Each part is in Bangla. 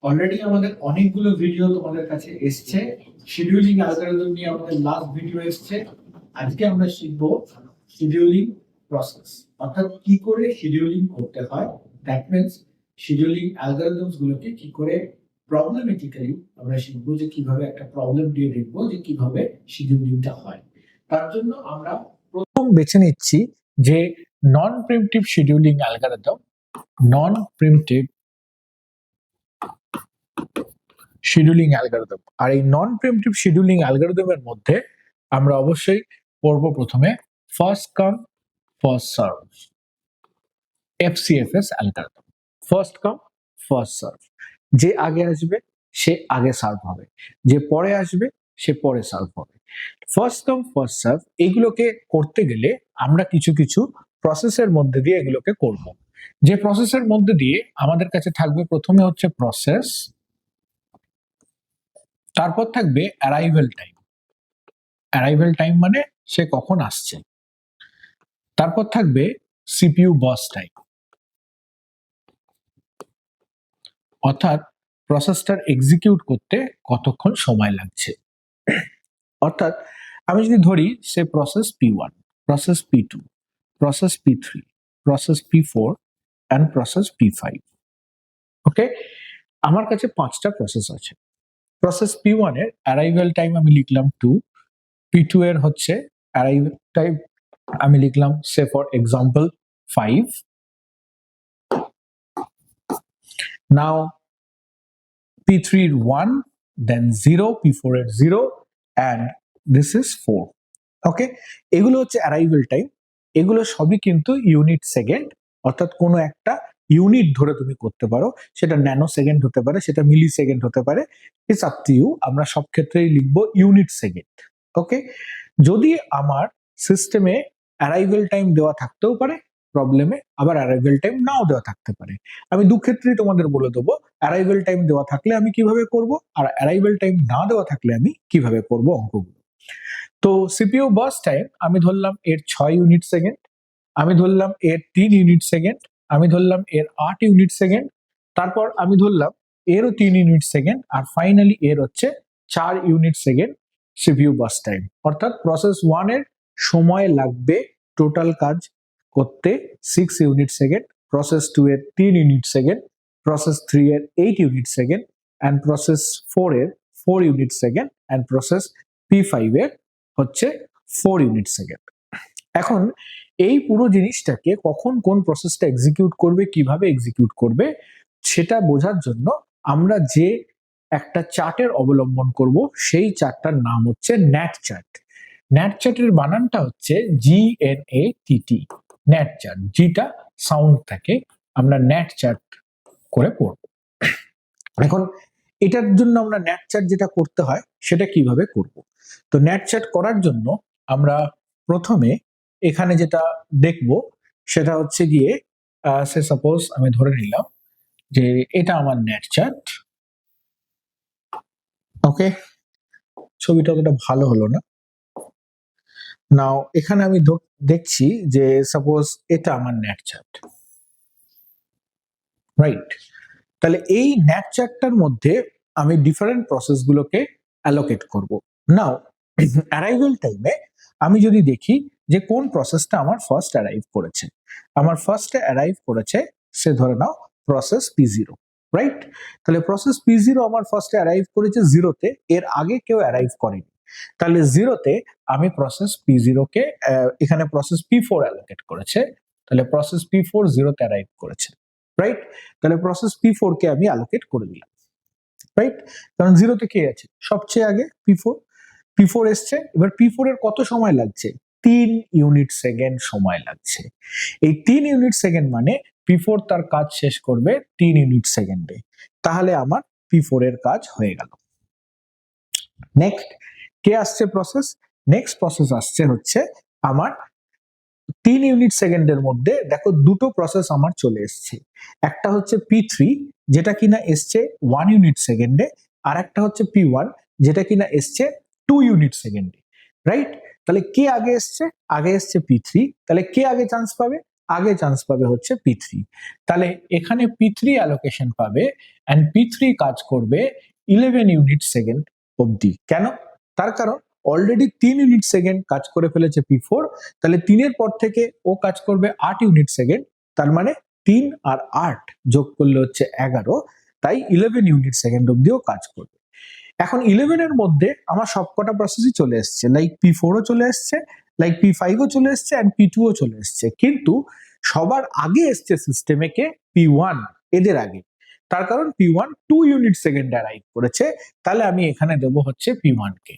অলরেডি আমাদের অনেকগুলো ভিডিও তোমাদের কাছে এসছে। শিডিউলিং অ্যালগরিদম নিয়ে আমাদের লাস্ট ভিডিও এসছে। আজকে আমরা শিখবো শিডিউলিং প্রসেস, অর্থাৎ কি করে শিডিউলিং করতে হয়। দ্যাট মিনস শিডিউলিং অ্যালগরিদমস গুলোকে কি করে প্রবলেমেটিক্যালি আমরা শিখবো, যে কিভাবে একটা প্রবলেম দিয়ে দেখবো যে কিভাবে শিডিউলিংটা হয়। তার জন্য আমরা প্রথম বেছে নিচ্ছি যে নন প্রিমিটিভ শিডিউলিং অ্যালগরিদম। নন প্রিমিটিভ শিডিউলিং অ্যালগরিদম। আর এই নন প্রিমিটিভ শিডিউলিং অ্যালগরিদমের মধ্যে আমরা অবশ্যই পড়ব প্রথমে first come first serve, FCFS algorithm. First come first serve, যে আগে আসবে সে আগে সার্ভ হবে, যে পরে আসবে সে পরে সার্ভ হবে। ফার্স্ট কাম ফার্স্ট সার্ভ এগুলোকে করতে গেলে আমরা কিছু কিছু প্রসেসের মধ্যে দিয়ে এগুলোকে করব। যে প্রসেসের মধ্যে দিয়ে আমাদের কাছে থাকবে প্রথমে হচ্ছে প্রসেস, তারপর থাকবে অ্যারাইভেল টাইম। অ্যারাইভেল টাইম মানে সে কখন আসছে। তারপর থাকবে সিপিইউ বার্স্ট টাইম, অর্থাৎ প্রসেসটার এক্সিকিউট করতে কতক্ষণ সময় লাগছে। অর্থাৎ আমি যদি ধরি সে process P1, process P2, process P3, process P4 and process P5। Okay, আমার কাছে 5টা প্রসেস আছে। প্রসেস P1 এর অ্যারাইভেল টাইম আমি লিখলাম 2, P2 এর হচ্ছে অ্যারাইভেল টাইম আমি লিখলাম সে ফর এক্সাম্পল 5। নাও P3 এর 1, দেন 0, P4 এর 0 and this is 4। ওকে, এগুলো হচ্ছে অ্যারাইভেল টাইম। এগুলো সবই কিন্তু ইউনিট সেকেন্ড, অর্থাৎ কোনো একটা ইউনিট ধরে তুমি করতে পারো। সেটা ন্যানো সেকেন্ড হতে পারে, সেটা মিলি সেকেন্ড হতে পারে, ইটস আপ টু ইউ। আমরা সব ক্ষেত্রেই লিখবো ইউনিট সেকেন্ড। ওকে, যদি আমার সিস্টেমে অ্যারাইভেল টাইম দেওয়া থাকতেও পারে প্রবলেমে, আবার অ্যারাইভেল টাইম নাও দেওয়া থাকতে পারে। আমি দু ক্ষেত্রেই তোমাদের বলে দেবো অ্যারাইভেল টাইম দেওয়া থাকলে আমি কিভাবে করব, আর অ্যারাইভেল টাইম না দেওয়া থাকলে আমি কিভাবে করব অঙ্কগুলো। তো সিপিইউ বার্স্ট টাইম আমি ধরলাম এর 6 ইউনিট সেকেন্ড, আমি ধরলাম এর 3 ইউনিট সেকেন্ড, আমি ধরলাম এর 8 ইউনিট সেকেন্ড, তারপর আমি ধরলাম এরও 3 ইউনিট সেকেন্ড, আর ফাইনালি এর হচ্ছে 4 unit second CPU burst time. অর্থাৎ প্রসেস 1 এর সময় লাগবে টোটাল কাজ করতে 6 ইউনিট সেকেন্ড, প্রসেস 2 এর 3 ইউনিট সেকেন্ড, প্রসেস 3 এর 8 ইউনিট সেকেন্ড এন্ড প্রসেস 4 এর 4 unit second and process P5 এর হচ্ছে 4 ইউনিট সেকেন্ড। এখন এই পুরো জিনিসটাকে কখন কোন প্রসেসটা এক্সিকিউট করবে, কিভাবে এক্সিকিউট করবে, সেটা বোঝার জন্য আমরা যে একটা চার্টের অবলম্বন করব, সেই চার্টটার নাম হচ্ছে ন্যাট চার্ট। ন্যাট চার্টের বানানটা হচ্ছে GNATT, ন্যাট চার্ট। জিটা সাউন্ড থাকে, আমরা ন্যাট চার্ট করে পড়ব। এখন এটার জন্য আমরা ন্যাট চার্ট যেটা করতে হয় সেটা কিভাবে করব। তো ন্যাট চার্ট করার জন্য আমরা প্রথমে এখানে যেটা দেখব সেটা হচ্ছে গিয়ে সে সাপোজ আমি ধরে নিলাম যে এটা আমার ন্যাট চার্ট। ওকে, ছবিটা অতটা ভালো হলো না। নাও এখানে আমি দেখছি যে সাপোজ এটা আমার ন্যাট চার্ট, রাইট। তাহলে এই ন্যাট চার্টটার মধ্যে আমি ডিফারেন্ট প্রসেসগুলোকে অ্যালোকেট করব। নাও অ্যারাইভেল টাইমে আমি যদি দেখি যে কোন প্রসেসটা আমার ফার্স্ট অ্যারাইভ করেছে, আমার ফার্স্টে অ্যারাইভ করেছে সে ধরে নাও প্রসেস P0, রাইট। তাহলে প্রসেস P0 আমার ফার্স্টে অ্যারাইভ করেছে 0-তে, এর আগে কেউ অ্যারাইভ করেনি। তাহলে 0-তে আমি প্রসেস P0 কে এখানে প্রসেস P4 অ্যালোকেট করেছে, তাহলে প্রসেস P4 0-তে অ্যারাইভ করেছে, রাইট। তাহলে প্রসেস P4 কে আমি অ্যালোকেট করে দিলাম, রাইট। কারণ 0-তে কে আছে সবচেয়ে আগে, P4। P4 এসছে, এবার P4 এর কত সময় লাগছে, 3 ইউনিট সেকেন্ড সময় লাগছে। এই 3 ইউনিট সেকেন্ড মানে P4 তার কাজ শেষ করবে 3 ইউনিট সেকেন্ডে, তাহলে আমার P4 এর কাজ হয়ে গেল। নেক্সট কে আসছে প্রসেস, নেক্সট প্রসেস আসছে হচ্ছে আমার 3 ইউনিট সেকেন্ডের মধ্যে দেখো দুটো প্রসেস আমার চলে এসছে। একটা হচ্ছে P3 যেটা কিনা এসছে 1 ইউনিট সেকেন্ডে, আর একটা হচ্ছে P1 যেটা কিনা এসছে 2 ইউনিট সেকেন্ডে, রাইট। তাহলে কে আগে এসছে, আগে এসছে P3, তাহলে কে আগে চান্স পাবে, আগে চান্স পাবে হচ্ছে P3। তাহলে এখানে P3 অ্যালোকেশন পাবে অ্যান্ড P3 কাজ করবে 11 ইউনিট সেকেন্ড অবধি। কেন? তার কারণ অলরেডি 3 ইউনিট সেকেন্ড কাজ করে ফেলেছে P4, তাহলে 3-এর পর থেকে ও কাজ করবে 8 ইউনিট সেকেন্ড, তার মানে 3 আর 8 যোগ করলে হচ্ছে 11, তাই 11 ইউনিট সেকেন্ড অবধিও কাজ করবে। এখন 11 এর মধ্যে আমার সবকটা প্রসেসই চলে এসছে, লাইক P4 ও চলে এসছে, লাইক P5 ও চলে এসছে অ্যান্ড P2 ও চলে এসছে, কিন্তু সবার আগে এসছে সিস্টেমে কে? P1 এদের আগে। তার কারণ P1 2 ইউনিট সেকেন্ড অ্যারাইভ করেছে, তাহলে আমি এখানে দেবো হচ্ছে P1 কে।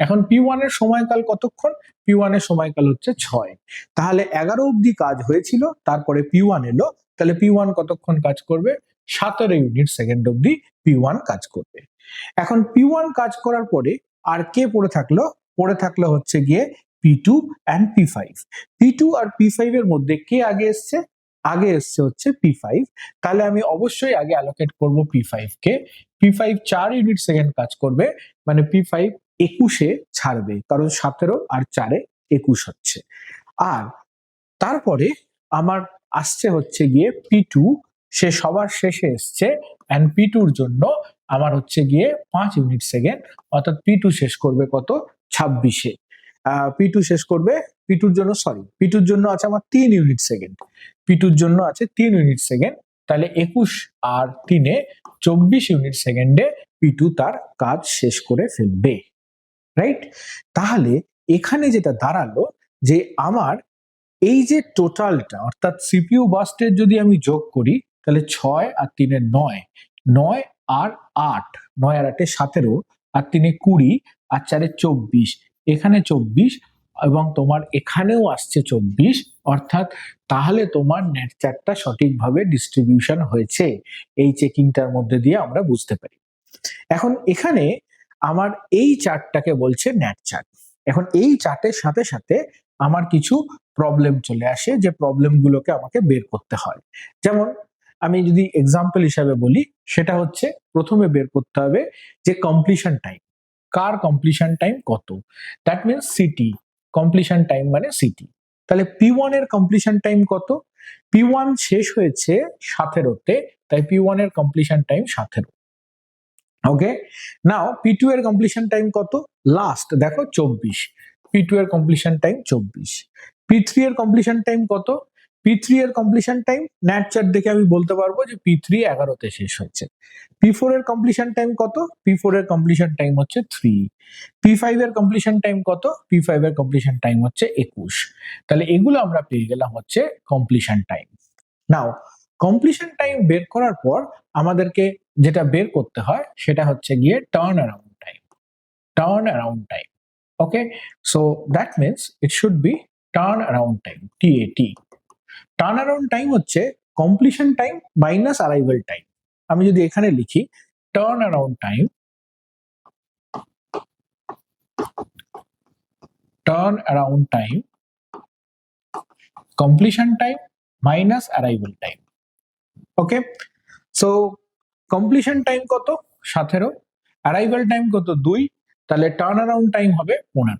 এখন P1 এর সময়কাল কতক্ষণ? P1 এর সময়কাল হচ্ছে 6, তাহলে 11 অবধি কাজ হয়েছিল, তারপরে P1 এলো, তাহলে P1 কতক্ষণ কাজ করবে? 17 ইউনিট সেকেন্ড অবধি P1 কাজ করবে। এখন P1 কাজ করার পরে আর কে পড়ে থাকলো? পড়ে থাকলো হচ্ছে গিয়ে P2 and P5। P2 R P5 এর মধ্যে কে আগে এসছে? আগে এসছে হচ্ছে P5, তাহলে আমি অবশ্যই আগে অ্যালোকেট করব P5 কে। P5 4 ইউনিট সেকেন্ড কাজ করবে, মানে P5 21-এ ছাড়বে, কারণ 17 আর 4-এ 21 হচ্ছে। আর তারপরে আমার আসছে হচ্ছে গিয়ে P2, সে সবার শেষে এসছে অ্যান্ড P2-র জন্য আমার হচ্ছে গিয়ে 5 ইউনিট সেকেন্ড, অর্থাৎ P2 শেষ করবে কত? 26-এ। P2 শেষ করবে, P2-র জন্য P2-র জন্য আছে আমার 3 ইউনিট সেকেন্ড, P2-র জন্য আছে 3 ইউনিট সেকেন্ড, তাহলে 21 আর 3-এ 24 ইউনিট সেকেন্ডে P2 তার কাজ শেষ করে ফেলবে, রাইট? তাহলে এখানে যেটা দাঁড়ালো যে আমার এই যে টোটালটা, অর্থাৎ সিপিইউ বার্স্টের যদি আমি যোগ করি, তাহলে 6 আর 3-এ 9, 9 আর 8, 9 আর 8-এ 17, আর 3-এ 20, আর 4-এ 24, এখানে 24 এবং তোমার এখানেও আসছে 24, অর্থাৎ তাহলে তোমার নেট চার্টটা সঠিকভাবে ডিস্ট্রিবিউশন হয়েছে, এই চেকিংটার মধ্যে দিয়ে আমরা বুঝতে পারি। এখন এখানে আমার এই চার্টটাকে বলছে ন্যাট চার্ট। এখন এই চার্টের সাথে সাথে আমার কিছু প্রবলেম চলে আসে, যে প্রবলেমগুলোকে আমাকে বের করতে হয়। যেমন আমি যদি এক্সাম্পল হিসাবে বলি, সেটা হচ্ছে প্রথমে বের করতে হবে যে কমপ্লিশন টাইম, কার কমপ্লিশন টাইম কত, that means city, completion time মানে সিটি। তাহলে P1 এর কমপ্লিশন টাইম কত? P1 শেষ হয়েছে 17-তে, তাই P1 এর কমপ্লিশন টাইম 17। ওকে, নাও P2 এর কমপ্লিশন টাইম কত? লাস্ট দেখো 24, P2 এর কমপ্লিশন টাইম 24। P3 এর কমপ্লিশন টাইম কত? P3 এর কমপ্লিশন টাইম ন্যাট চার্ট দেখে আমি বলতে পারবো যে P3 11-তে শেষ হয়েছে। P4 এর কমপ্লিশন টাইম কত? P4 এর কমপ্লিশন টাইম হচ্ছে 3। P5 এর কমপ্লিশন টাইম কত? P5 এর কমপ্লিশন টাইম হচ্ছে 21। তাহলে এগুলো আমরা পেয়ে গেলাম হচ্ছে কমপ্লিশন টাইম। নাও কমপ্লিশন টাইম বের করার পর আমাদেরকে যেটা বের করতে হয় সেটা হচ্ছে গিয়ে turnaround time, turnaround time. Okay, so that means it should be turnaround time, TAT। Turnaround time হচ্ছে completion time minus arrival time. আমি যদি এখানে লিখি turnaround time, turnaround time, completion time minus arrival time. Okay, so completion time কত? 17, অ্যারাইভাল টাইম কত? 2, তাহলে টার্ন অ্যারাউন্ড টাইম হবে 15।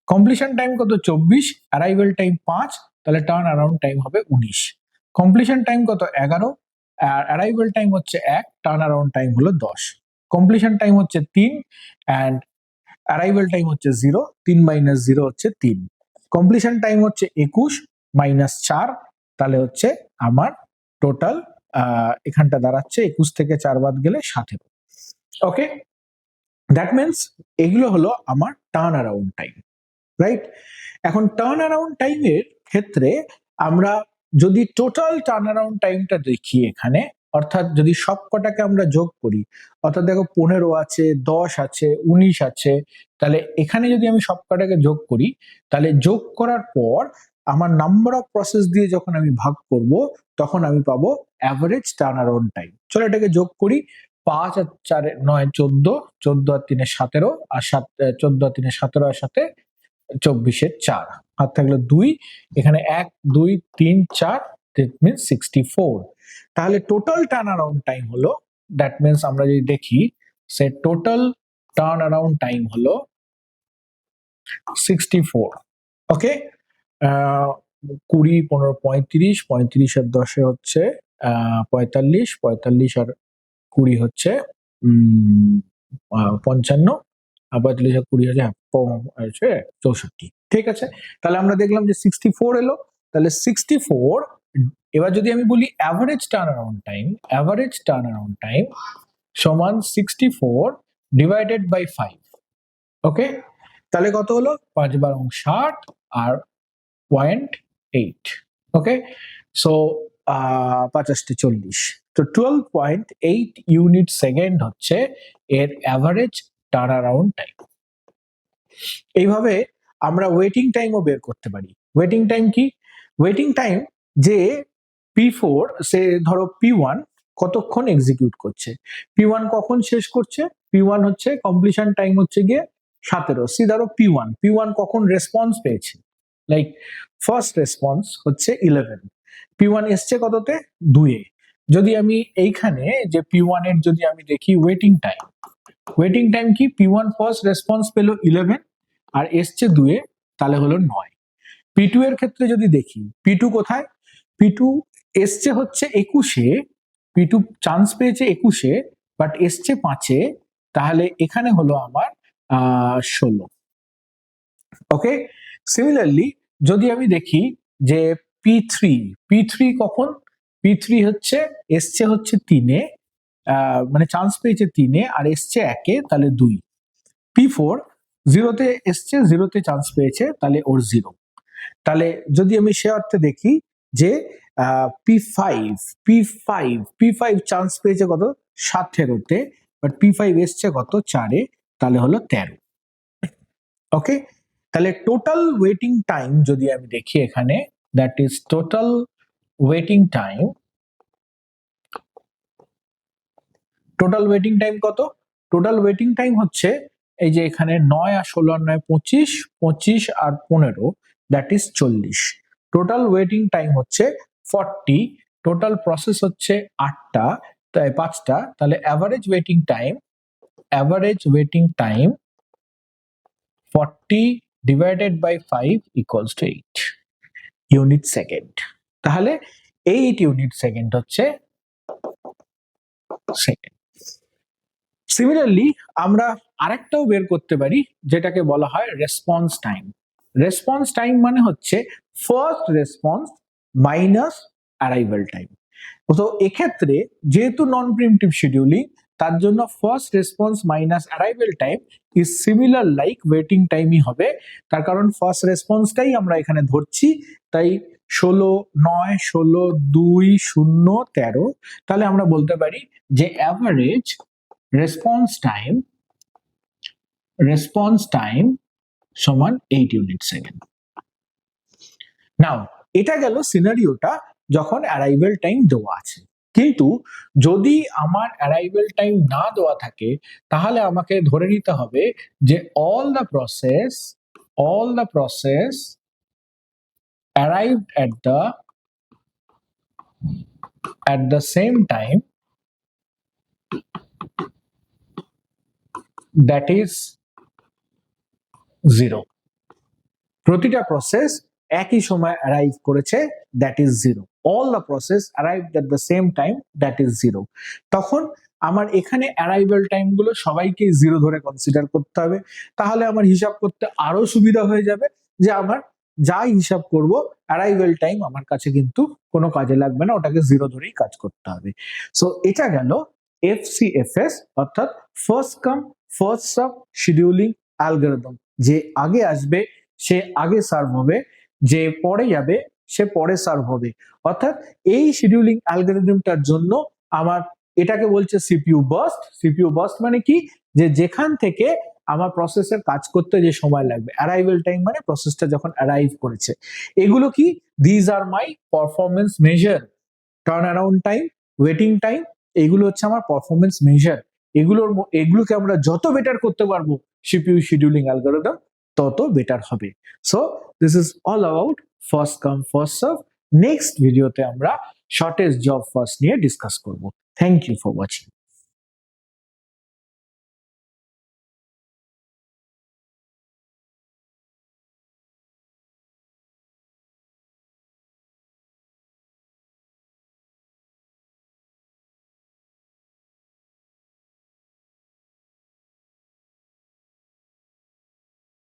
কমপ্লিশন টাইম কত? 24, অ্যারাইভাল টাইম 5, তাহলে টার্ন অ্যারাউন্ড টাইম হবে 19। কমপ্লিশন টাইম কত? 11, অ্যারাইভাল টাইম হচ্ছে 1, টার্ন অ্যারাউন্ড টাইম হলো 10। কমপ্লিশন টাইম হচ্ছে 3 অ্যান্ড অ্যারাইভাল টাইম হচ্ছে 0, 3 মাইনাস 0 হচ্ছে 3। কমপ্লিশন টাইম হচ্ছে 21 মাইনাস 4, তাহলে হচ্ছে আমার টোটাল এখানটা দাঁড়াচ্ছে 21 থেকে 4 বাদ গেলে 17। ওকে, দ্যাট মিনস এগুলো হলো আমার টার্ন অ্যারাউন্ড টাইম, রাইট? এখন টার্ন অ্যারাউন্ড টাইমের ক্ষেত্রে আমরা যদি টোটাল টার্ন অ্যারাউন্ড টাইমটা দেখি এখানে, অর্থাৎ যদি সব কটাকে আমরা যোগ করি, অর্থাৎ দেখো 15 আছে, 10 আছে, 19 আছে, তাহলে এখানে যদি আমি সব কটাকে যোগ করি, তাহলে যোগ করার পর আমার নাম্বার অফ প্রসেস দিয়ে যখন আমি ভাগ করব, তখন আমি পাবো অ্যাভারেজ টার্ন অ্যারাউন্ড টাইম। চলো এটাকে যোগ করি, 5 আর 4 9 14, 14 আর 3 17, আর 14 আর 3 17, আর 7 24-এর 4, হাত থাকলো 2, এখানে 1 2 3 4, দ্যাট মিনস 64। তাহলে টোটাল টার্ন অ্যারাউন্ড টাইম হলো, দ্যাট মিনস আমরা যদি দেখি সে টোটাল টার্ন অ্যারাউন্ড টাইম হলো 64। ওকে, 20, 15, 35, 35 আর 10 হচ্ছে 45, 45 আর 20 হচ্ছে 55, আর 45 আর 20 হচ্ছে 64। ঠিক আছে, তাহলে আমরা দেখলাম যে 64 এলো। তাহলে 64, এবার যদি আমি বলি অ্যাভারেজ টার্ন অ্যারাউন্ড টাইম সমান 64 ডিভাইডেড বাই 5। ওকে, তাহলে কত হলো? 5 বার 60 আর 0.8। ওকে, সো 50 40, তো 12.8 ইউনিট সেকেন্ড হচ্ছে এর অ্যাভারেজ টার্ন অ্যারাউন্ড টাইম। এইভাবে আমরা ওয়েটিং টাইমও বের করতে পারি। ওয়েটিং টাইম কি? ওয়েটিং টাইম যে P4 সে ধরো P1 কতক্ষণ এক্সিকিউট করছে, P1 কখন শেষ করছে, P1 হচ্ছে কমপ্লিশন টাইম হচ্ছে গিয়ে 17। সি ধরো P1 কখন রেসপন্স পেয়েছে, লাইক ফার্স্ট রেসপন্স হচ্ছে 11, P1 এসছে কততে? 2 এ। যদি আমি এইখানে যে P1 এর যদি আমি দেখি ওয়েটিং টাইম কি, P1 ফার্স্ট রেসপন্স পেলো 11 আর এসছে 2 এ, তাহলে হলো 9। P2 এর ক্ষেত্রে যদি দেখি, P2 কোথায়? P2 এসছে হচ্ছে 21-এ, P2 চান্স পেয়েছে 21-এ, বাট এসছে 5-এ, তাহলে এখানে হলো আমার 16। ওকে, সিমিলারলি যদি আমি দেখি যে P3 কখন? P3 হচ্ছে এসছে হচ্ছে 3-এ, মানে চান্স পেয়েছে 3-এ আর এসছে 1-এ, তাহলে 2। P4 0-তে এসছে, 0-তে চান্স পেয়েছে, তাহলে ওর 0। তাহলে যদি আমি সে অর্থে দেখি যে P5 চান্স পেয়েছে কত? 17-তে, বাট P5 এসছে কত? 4-এ, তাহলে হলো 13। ওকে, তাহলে টোটাল ওয়েটিং টাইম যদি আমি দেখি এখানে, that is total waiting time কত? টোটাল ওয়েটিং টাইম হচ্ছে এই যে এখানে 9 আর 16 আর 9 25, 25 আর 15, that is 40। Total waiting time হচ্ছে 40, টোটাল প্রসেস হচ্ছে 8টা, তাই 5টা, তাহলে average waiting time 40 divided by 5 equals to 8 unit second. তাহলে 8 ইউনিট সেকেন্ড হচ্ছে সেকেন্ড। সিমিলারলি আমরা আরেকটাও বের করতে পারি, যেটাকে বলা হয় রেসপন্স টাইম মানে হচ্ছে first response minus arrival time. তো এক্ষেত্রে যেহেতু নন প্রিএমপ্টিভ শিডিউলিং, তার জন্য first response minus arrival time is similar like waiting টাইমই হবে। তার কারণ ফার্স্ট রেসপন্সটাই আমরা এখানে ধরছি, তাই 16, 9, 16, 2, 0, 13। তাহলে আমরা বলতে পারি যে অ্যাভারেজ রেসপন্স টাইম সমান 8 ইউনিট সেকেন্ড। নাও এটা গেল সিনারিওটা যখন অ্যারাইভাল টাইম দেওয়া আছে। কিন্তু যদি আমার অ্যারাইভাল টাইম না দেওয়া থাকে, তাহলে আমাকে ধরে নিতে হবে যে all the process arrived at the same time, that is 0। প্রতিটা প্রসেস একই সময় অ্যারাইভ করেছে, that is 0। All the process arrived at the same time, that is 0। তখন আমার এখানে অ্যারাইভাল টাইম গুলো সবাইকে 0 ধরে কনসিডার করতে হবে। তাহলে আমার হিসাব করতে আরো সুবিধা হয়ে যাবে, যে আমার যাই হিসাব করব অ্যারাইভাল টাইম আমার কাছে কিন্তু কোনো কাজে লাগবে না, ওটাকে 0 ধরেই কাজ করতে হবে। সো এটা গেল FCFS, অর্থাৎ first come first serve scheduling algorithm. যে আগে আসবে সে আগে সার্ভ হবে, যে পরে যাবে সে পরে সার্ভ হবে। অর্থাৎ এই শিডিউলিং অ্যালগরিদমটার জন্য আমার এটাকে বলছে সিপিইউ বার্স্ট মানে কি, যে যেখান থেকে আমার প্রসেসের কাজ করতে যে সময় লাগবে, অ্যারাইভাল টাইম মানে প্রসেসটা যখন অ্যারাইভ করেছে। এগুলো কি? These are my performance measure. Turn around time, waiting time, এগুলো হচ্ছে আমার পারফরমেন্স মেজার। এগুলোকে আমরা যত বেটার করতে পারবো সিপিইউ শিডিউলিং অ্যালগরিদম, তত বেটার হবে। So this is all about first come first serve. Next ভিডিওতে আমরা শর্টেস্ট জব ফার্স্ট নিয়ে ডিসকাস করব। Thank you for watching.